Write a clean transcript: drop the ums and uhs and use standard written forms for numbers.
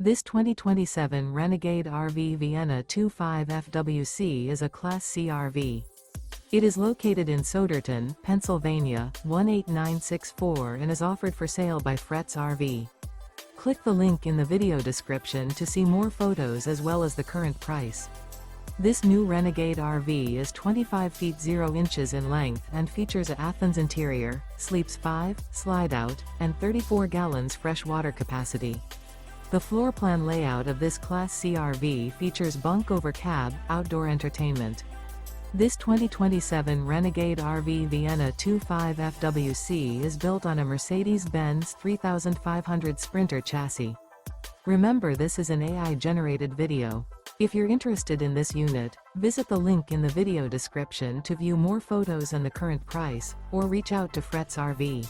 This 2027 Renegade RV Vienna 25 FWC is a Class C RV. It is located in Souderton, Pennsylvania, 18964 and is offered for sale by Fretz RV. Click the link in the video description to see more photos as well as the current price. This new Renegade RV is 25 feet 0 inches in length and features a Athens interior, sleeps 5, slide-out, and 34 gallons fresh water capacity. The floor plan layout of this Class C RV features bunk over cab, outdoor entertainment. This 2027 Renegade RV Vienna 25 FWC is built on a Mercedes-Benz 3500 Sprinter chassis. Remember, this is an AI-generated video. If you're interested in this unit, visit the link in the video description to view more photos and the current price, or reach out to Fretz RV.